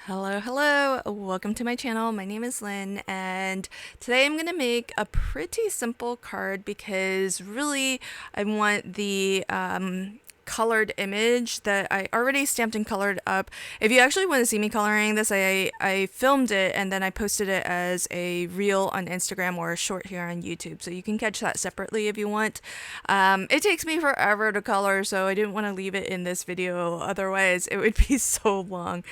Hello, welcome to my channel. My name is Lynn, and today I'm going to make a pretty simple card because really I want the colored image that I already stamped and colored up. If you actually want to see me coloring this, I filmed it and then I posted it as a reel on Instagram or a short here on YouTube, so you can catch that separately if you want. It takes me forever to color, so I didn't want to leave it in this video, otherwise it would be so long.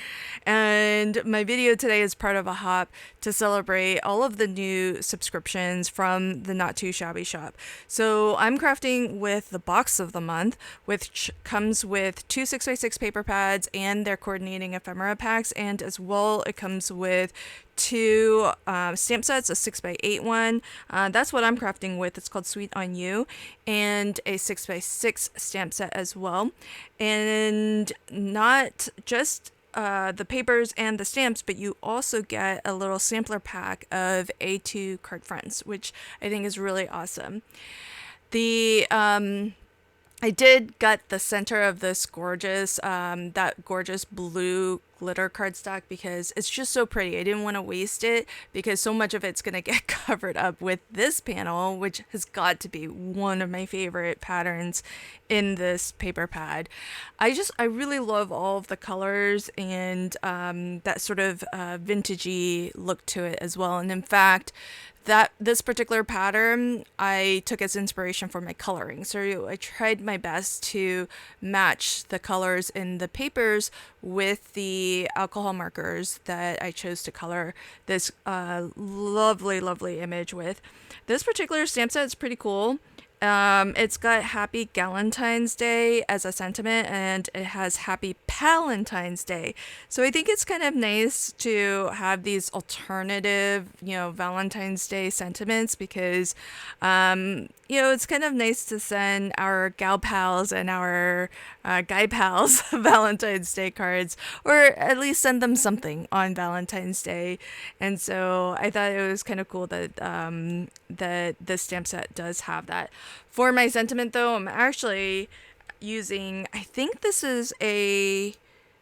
And my video today is part of a hop to celebrate all of the new subscriptions from the Not Too Shabby shop. So I'm crafting with the box of the month, which comes with two 6x6 paper pads and their coordinating ephemera packs, and as well it comes with two stamp sets, a 6x8 one, that's what I'm crafting with, it's called Sweet on You, and a 6x6 stamp set as well. And not just the papers and the stamps, but you also get a little sampler pack of A2 card fronts, which I think is really awesome. I did get the center of this gorgeous, that gorgeous blue glitter cardstock because it's just so pretty. I didn't want to waste it because so much of it's going to get covered up with this panel, which has got to be one of my favorite patterns in this paper pad. I really love all of the colors and that sort of vintagey look to it as well. And in fact, this particular pattern I took as inspiration for my coloring. So I tried my best to match the colors in the papers with the alcohol markers that I chose to color this lovely image with. This particular stamp set is pretty cool. It's got Happy Galentine's Day as a sentiment, and it has Happy Palentine's Day. So I think it's kind of nice to have these alternative, Valentine's Day sentiments because, it's kind of nice to send our gal pals and our guy pals Valentine's Day cards, or at least send them something on Valentine's Day. And so I thought it was kind of cool that that this stamp set does have that. For my sentiment though, I'm actually using, I think this is a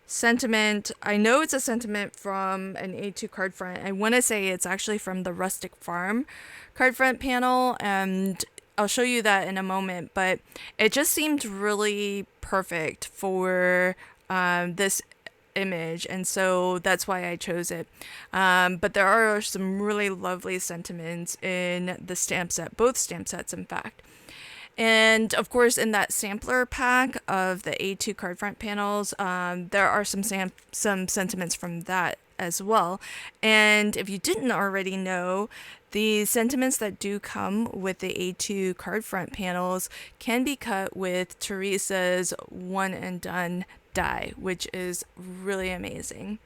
sentiment, I know it's a sentiment from an A2 card front. I want to say it's actually from the Rustic Farm card front panel, and I'll show you that in a moment, but it just seemed really perfect for this image, and so that's why I chose it. But there are some really lovely sentiments in the stamp set, both stamp sets in fact. And of course, in that sampler pack of the A2 card front panels, there are some sentiments from that as well. And if you didn't already know, the sentiments that do come with the A2 card front panels can be cut with Teresa's one and done die, which is really amazing.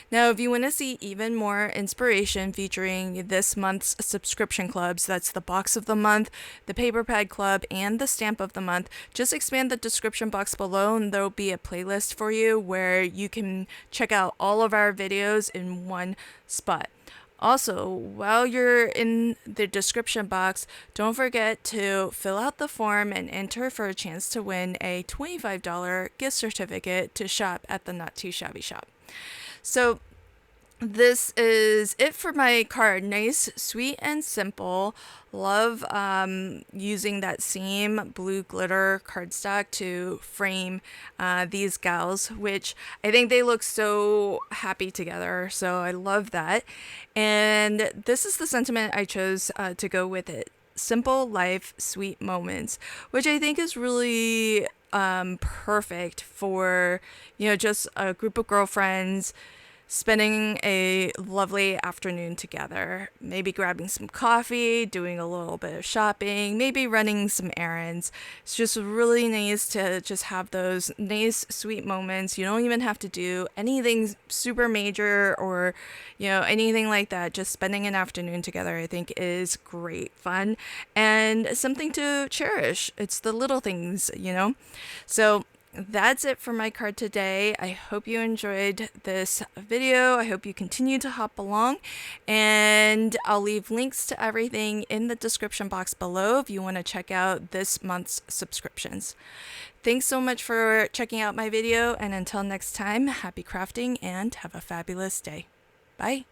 Now, if you want to see even more inspiration featuring this month's subscription clubs, that's the box of the month, the paper pad club, and the stamp of the month, just expand the description box below and there'll be a playlist for you where you can check out all of our videos in one spot. Also, while you're in the description box, don't forget to fill out the form and enter for a chance to win a $25 gift certificate to shop at the Not Too Shabby shop. So this is it for my card. Nice, sweet, and simple. Love using that same blue glitter cardstock to frame these gals, which I think they look so happy together. So I love that. And this is the sentiment I chose to go with it. Simple life, sweet moments, which I think is really perfect for, just a group of girlfriends spending a lovely afternoon together, maybe grabbing some coffee, doing a little bit of shopping, maybe running some errands. It's just really nice to just have those nice, sweet moments. You don't even have to do anything super major or, anything like that. Just spending an afternoon together, I think, is great fun and something to cherish. It's the little things, So that's it for my card today. I hope you enjoyed this video. I hope you continue to hop along, and I'll leave links to everything in the description box below if you want to check out this month's subscriptions. Thanks so much for checking out my video, and until next time, happy crafting and have a fabulous day. Bye.